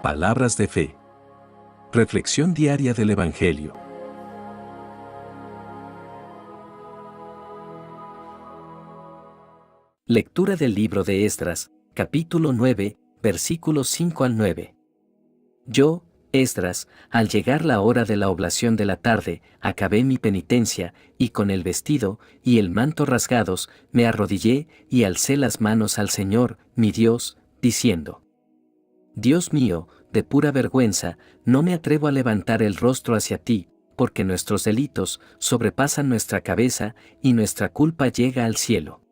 Palabras de fe. Reflexión diaria del Evangelio. Lectura del libro de Esdras, capítulo 9, versículos 5 al 9. Yo, Esdras, al llegar la hora de la oblación de la tarde, acabé mi penitencia, y con el vestido y el manto rasgados, me arrodillé y alcé las manos al Señor, mi Dios, diciendo: Dios mío, de pura vergüenza, no me atrevo a levantar el rostro hacia ti, porque nuestros delitos sobrepasan nuestra cabeza y nuestra culpa llega al cielo.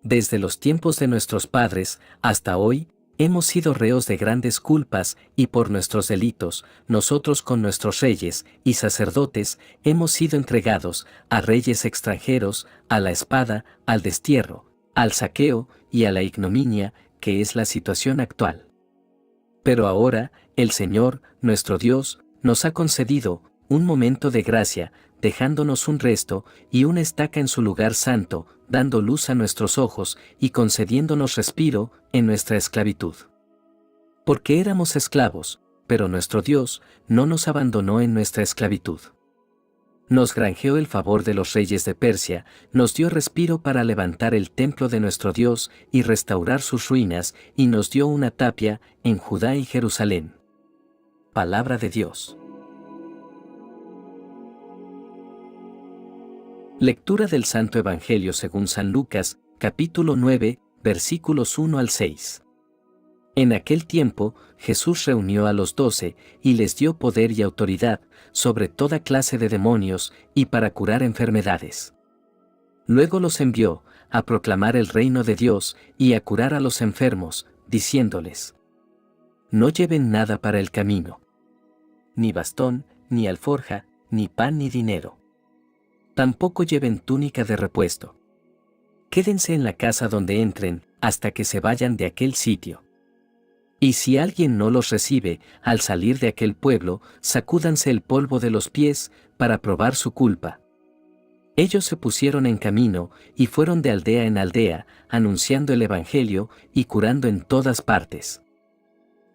Desde los tiempos de nuestros padres hasta hoy, hemos sido reos de grandes culpas y por nuestros delitos, nosotros con nuestros reyes y sacerdotes hemos sido entregados a reyes extranjeros, a la espada, al destierro, al saqueo y a la ignominia, que es la situación actual. Pero ahora, el Señor, nuestro Dios, nos ha concedido un momento de gracia, dejándonos un resto y una estaca en su lugar santo, dando luz a nuestros ojos y concediéndonos respiro en nuestra esclavitud. Porque éramos esclavos, pero nuestro Dios no nos abandonó en nuestra esclavitud. Nos granjeó el favor de los reyes de Persia, nos dio respiro para levantar el templo de nuestro Dios y restaurar sus ruinas, y nos dio una tapia en Judá y Jerusalén. Palabra de Dios. Lectura del Santo Evangelio según San Lucas, capítulo 9, versículos 1 al 6. En aquel tiempo, Jesús reunió a los 12 y les dio poder y autoridad sobre toda clase de demonios y para curar enfermedades. Luego los envió a proclamar el reino de Dios y a curar a los enfermos, diciéndoles: No lleven nada para el camino, ni bastón, ni alforja, ni pan ni dinero. Tampoco lleven túnica de repuesto. Quédense en la casa donde entren, hasta que se vayan de aquel sitio. Y si alguien no los recibe, al salir de aquel pueblo, sacúdanse el polvo de los pies, para probar su culpa. Ellos se pusieron en camino, y fueron de aldea en aldea, anunciando el Evangelio, y curando en todas partes.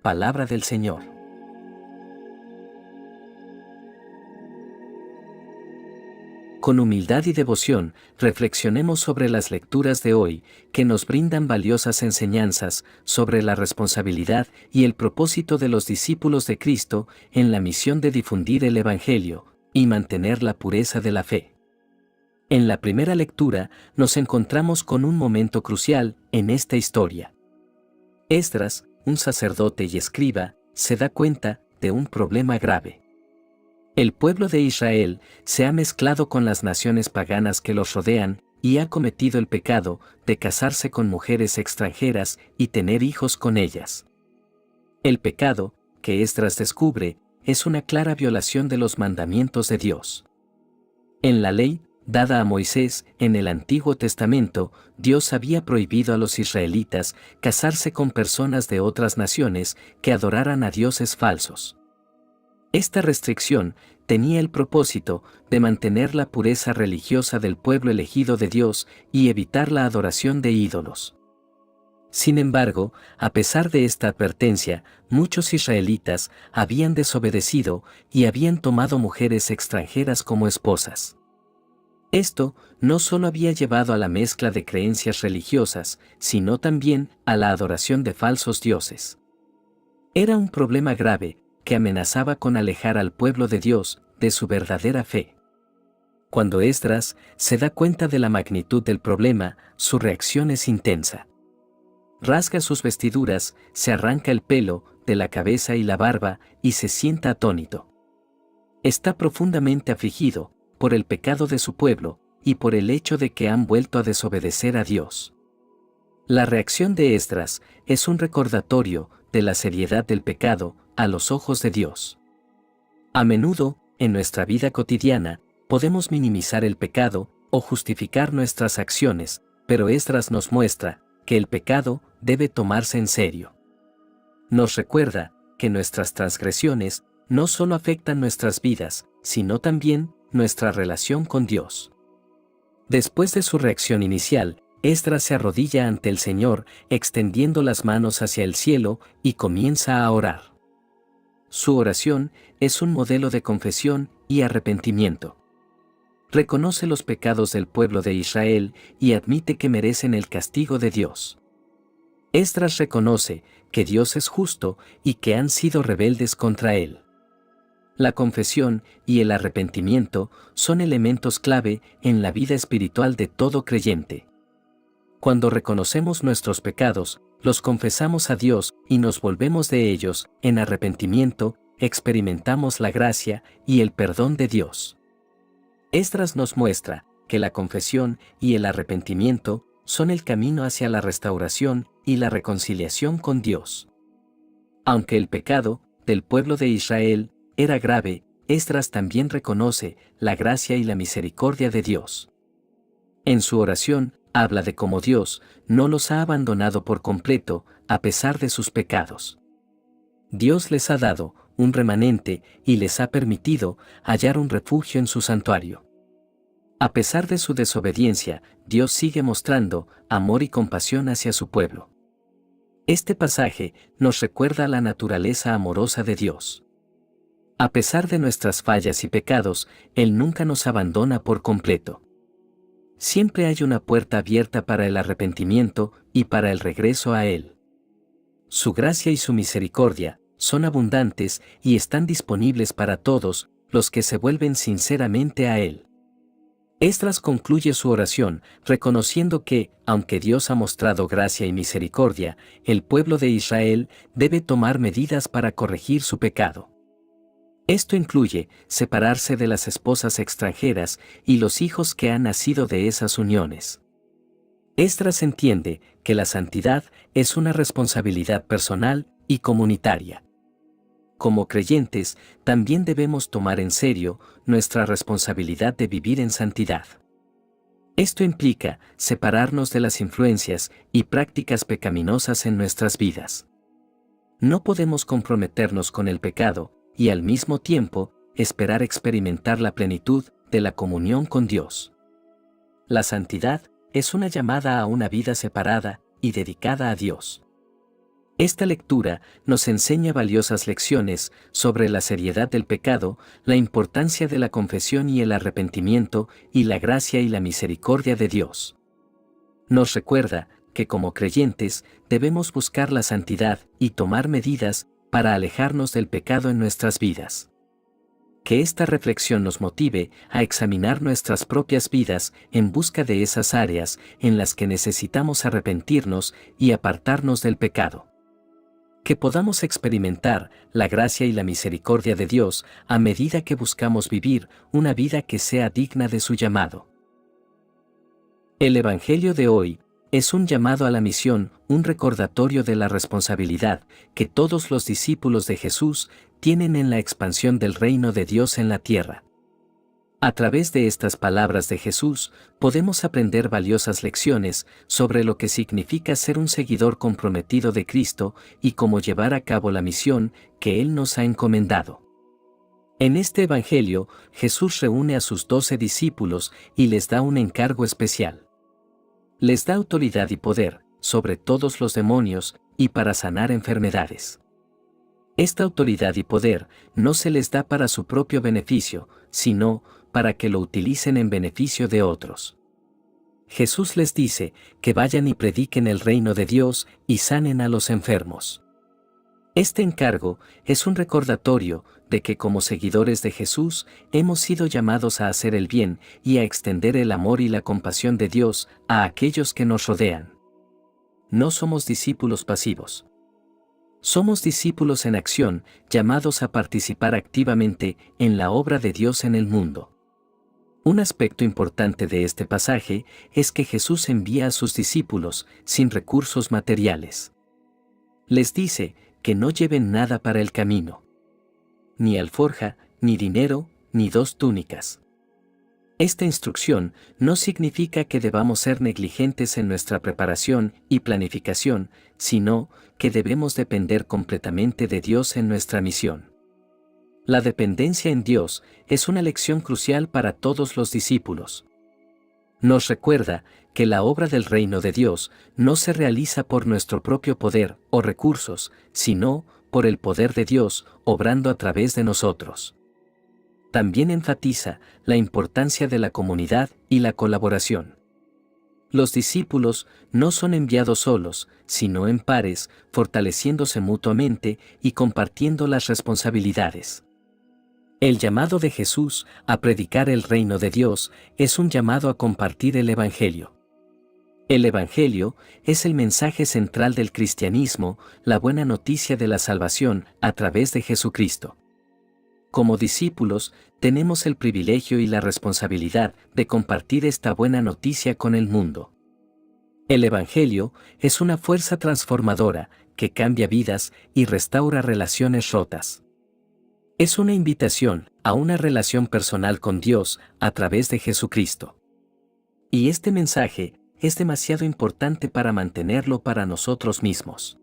Palabra del Señor. Con humildad y devoción, reflexionemos sobre las lecturas de hoy, que nos brindan valiosas enseñanzas sobre la responsabilidad y el propósito de los discípulos de Cristo en la misión de difundir el Evangelio y mantener la pureza de la fe. En la primera lectura, nos encontramos con un momento crucial en esta historia. Esdras, un sacerdote y escriba, se da cuenta de un problema grave. El pueblo de Israel se ha mezclado con las naciones paganas que los rodean y ha cometido el pecado de casarse con mujeres extranjeras y tener hijos con ellas. El pecado, que Esdras descubre, es una clara violación de los mandamientos de Dios. En la ley, dada a Moisés en el Antiguo Testamento, Dios había prohibido a los israelitas casarse con personas de otras naciones que adoraran a dioses falsos. Esta restricción tenía el propósito de mantener la pureza religiosa del pueblo elegido de Dios y evitar la adoración de ídolos. Sin embargo, a pesar de esta advertencia, muchos israelitas habían desobedecido y habían tomado mujeres extranjeras como esposas. Esto no solo había llevado a la mezcla de creencias religiosas, sino también a la adoración de falsos dioses. Era un problema grave, que amenazaba con alejar al pueblo de Dios de su verdadera fe. Cuando Esdras se da cuenta de la magnitud del problema, su reacción es intensa. Rasga sus vestiduras, se arranca el pelo de la cabeza y la barba y se sienta atónito. Está profundamente afligido por el pecado de su pueblo y por el hecho de que han vuelto a desobedecer a Dios. La reacción de Esdras es un recordatorio de la seriedad del pecado a los ojos de Dios. A menudo, en nuestra vida cotidiana, podemos minimizar el pecado o justificar nuestras acciones, pero Esdras nos muestra que el pecado debe tomarse en serio. Nos recuerda que nuestras transgresiones no solo afectan nuestras vidas, sino también nuestra relación con Dios. Después de su reacción inicial, Esdras se arrodilla ante el Señor, extendiendo las manos hacia el cielo, y comienza a orar. Su oración es un modelo de confesión y arrepentimiento. Reconoce los pecados del pueblo de Israel y admite que merecen el castigo de Dios. Esdras reconoce que Dios es justo y que han sido rebeldes contra Él. La confesión y el arrepentimiento son elementos clave en la vida espiritual de todo creyente. Cuando reconocemos nuestros pecados, los confesamos a Dios y nos volvemos de ellos en arrepentimiento, experimentamos la gracia y el perdón de Dios. Esdras nos muestra que la confesión y el arrepentimiento son el camino hacia la restauración y la reconciliación con Dios. Aunque el pecado del pueblo de Israel era grave, Esdras también reconoce la gracia y la misericordia de Dios. En su oración, habla de cómo Dios no los ha abandonado por completo, a pesar de sus pecados. Dios les ha dado un remanente y les ha permitido hallar un refugio en su santuario. A pesar de su desobediencia, Dios sigue mostrando amor y compasión hacia su pueblo. Este pasaje nos recuerda la naturaleza amorosa de Dios. A pesar de nuestras fallas y pecados, Él nunca nos abandona por completo. Siempre hay una puerta abierta para el arrepentimiento y para el regreso a Él. Su gracia y su misericordia son abundantes y están disponibles para todos los que se vuelven sinceramente a Él. Esdras concluye su oración reconociendo que, aunque Dios ha mostrado gracia y misericordia, el pueblo de Israel debe tomar medidas para corregir su pecado. Esto incluye separarse de las esposas extranjeras y los hijos que han nacido de esas uniones. Esdras entiende que la santidad es una responsabilidad personal y comunitaria. Como creyentes, también debemos tomar en serio nuestra responsabilidad de vivir en santidad. Esto implica separarnos de las influencias y prácticas pecaminosas en nuestras vidas. No podemos comprometernos con el pecado y al mismo tiempo esperar experimentar la plenitud de la comunión con Dios. La santidad es una llamada a una vida separada y dedicada a Dios. Esta lectura nos enseña valiosas lecciones sobre la seriedad del pecado, la importancia de la confesión y el arrepentimiento, y la gracia y la misericordia de Dios. Nos recuerda que como creyentes debemos buscar la santidad y tomar medidas para alejarnos del pecado en nuestras vidas. Que esta reflexión nos motive a examinar nuestras propias vidas en busca de esas áreas en las que necesitamos arrepentirnos y apartarnos del pecado. Que podamos experimentar la gracia y la misericordia de Dios a medida que buscamos vivir una vida que sea digna de su llamado. El Evangelio de hoy es un llamado a la misión, un recordatorio de la responsabilidad que todos los discípulos de Jesús tienen en la expansión del reino de Dios en la tierra. A través de estas palabras de Jesús, podemos aprender valiosas lecciones sobre lo que significa ser un seguidor comprometido de Cristo y cómo llevar a cabo la misión que Él nos ha encomendado. En este Evangelio, Jesús reúne a sus 12 discípulos y les da un encargo especial. Les da autoridad y poder sobre todos los demonios y para sanar enfermedades. Esta autoridad y poder no se les da para su propio beneficio, sino para que lo utilicen en beneficio de otros. Jesús les dice que vayan y prediquen el reino de Dios y sanen a los enfermos. Este encargo es un recordatorio de que como seguidores de Jesús hemos sido llamados a hacer el bien y a extender el amor y la compasión de Dios a aquellos que nos rodean. No somos discípulos pasivos. Somos discípulos en acción, llamados a participar activamente en la obra de Dios en el mundo. Un aspecto importante de este pasaje es que Jesús envía a sus discípulos sin recursos materiales. Les dice que no lleven nada para el camino. Ni alforja, ni dinero, ni 2 túnicas. Esta instrucción no significa que debamos ser negligentes en nuestra preparación y planificación, sino que debemos depender completamente de Dios en nuestra misión. La dependencia en Dios es una lección crucial para todos los discípulos. Nos recuerda que la obra del reino de Dios no se realiza por nuestro propio poder o recursos, sino por el poder de Dios, obrando a través de nosotros. También enfatiza la importancia de la comunidad y la colaboración. Los discípulos no son enviados solos, sino en pares, fortaleciéndose mutuamente y compartiendo las responsabilidades. El llamado de Jesús a predicar el reino de Dios es un llamado a compartir el Evangelio. El Evangelio es el mensaje central del cristianismo, la buena noticia de la salvación a través de Jesucristo. Como discípulos, tenemos el privilegio y la responsabilidad de compartir esta buena noticia con el mundo. El Evangelio es una fuerza transformadora que cambia vidas y restaura relaciones rotas. Es una invitación a una relación personal con Dios a través de Jesucristo. Y este mensaje es demasiado importante para mantenerlo para nosotros mismos.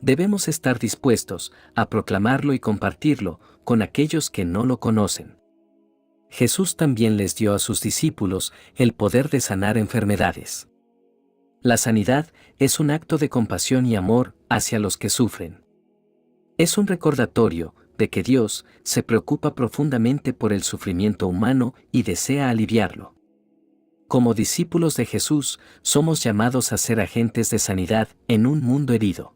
Debemos estar dispuestos a proclamarlo y compartirlo con aquellos que no lo conocen. Jesús también les dio a sus discípulos el poder de sanar enfermedades. La sanidad es un acto de compasión y amor hacia los que sufren. Es un recordatorio de que Dios se preocupa profundamente por el sufrimiento humano y desea aliviarlo. Como discípulos de Jesús, somos llamados a ser agentes de sanidad en un mundo herido.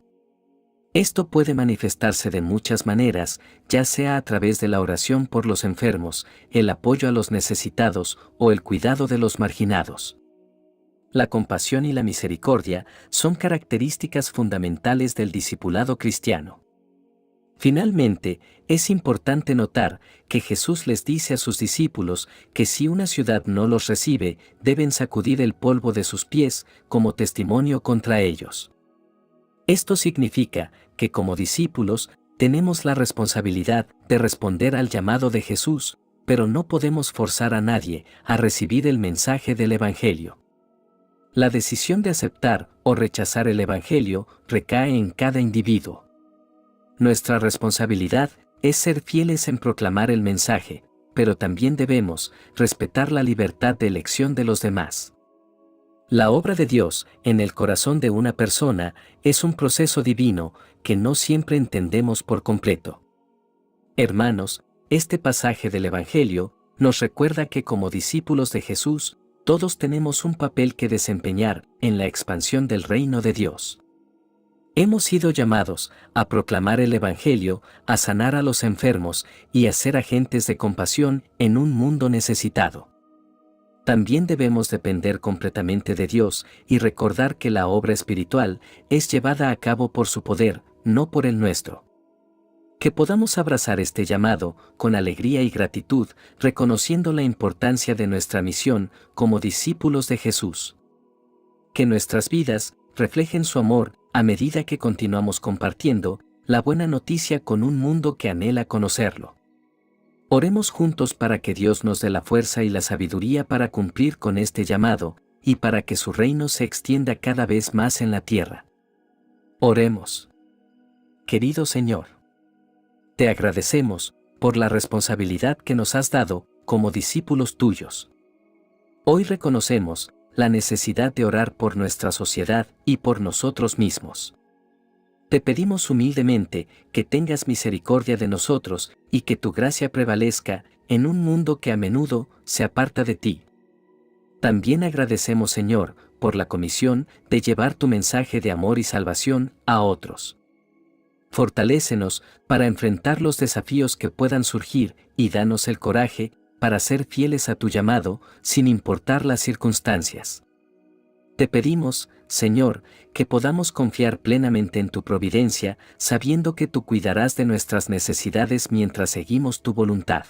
Esto puede manifestarse de muchas maneras, ya sea a través de la oración por los enfermos, el apoyo a los necesitados o el cuidado de los marginados. La compasión y la misericordia son características fundamentales del discipulado cristiano. Finalmente, es importante notar que Jesús les dice a sus discípulos que si una ciudad no los recibe, deben sacudir el polvo de sus pies como testimonio contra ellos. Esto significa que como discípulos tenemos la responsabilidad de responder al llamado de Jesús, pero no podemos forzar a nadie a recibir el mensaje del Evangelio. La decisión de aceptar o rechazar el Evangelio recae en cada individuo. Nuestra responsabilidad es ser fieles en proclamar el mensaje, pero también debemos respetar la libertad de elección de los demás. La obra de Dios en el corazón de una persona es un proceso divino que no siempre entendemos por completo. Hermanos, este pasaje del Evangelio nos recuerda que como discípulos de Jesús, todos tenemos un papel que desempeñar en la expansión del reino de Dios. Hemos sido llamados a proclamar el Evangelio, a sanar a los enfermos y a ser agentes de compasión en un mundo necesitado. También debemos depender completamente de Dios y recordar que la obra espiritual es llevada a cabo por su poder, no por el nuestro. Que podamos abrazar este llamado con alegría y gratitud, reconociendo la importancia de nuestra misión como discípulos de Jesús. Que nuestras vidas reflejen su amor a medida que continuamos compartiendo la buena noticia con un mundo que anhela conocerlo. Oremos juntos para que Dios nos dé la fuerza y la sabiduría para cumplir con este llamado, y para que su reino se extienda cada vez más en la tierra. Oremos. Querido Señor, te agradecemos por la responsabilidad que nos has dado como discípulos tuyos. Hoy reconocemos la necesidad de orar por nuestra sociedad y por nosotros mismos. Te pedimos humildemente que tengas misericordia de nosotros y que tu gracia prevalezca en un mundo que a menudo se aparta de ti. También agradecemos, Señor, por la comisión de llevar tu mensaje de amor y salvación a otros. Fortalécenos para enfrentar los desafíos que puedan surgir y danos el coraje para ser fieles a tu llamado sin importar las circunstancias. Te pedimos, Señor, que podamos confiar plenamente en tu providencia, sabiendo que tú cuidarás de nuestras necesidades mientras seguimos tu voluntad.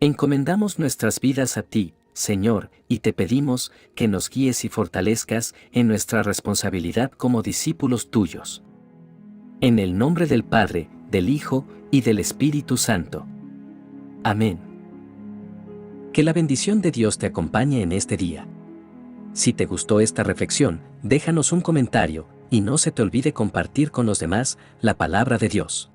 Encomendamos nuestras vidas a ti, Señor, y te pedimos que nos guíes y fortalezcas en nuestra responsabilidad como discípulos tuyos. En el nombre del Padre, del Hijo y del Espíritu Santo. Amén. Que la bendición de Dios te acompañe en este día. Si te gustó esta reflexión, déjanos un comentario y no se te olvide compartir con los demás la palabra de Dios.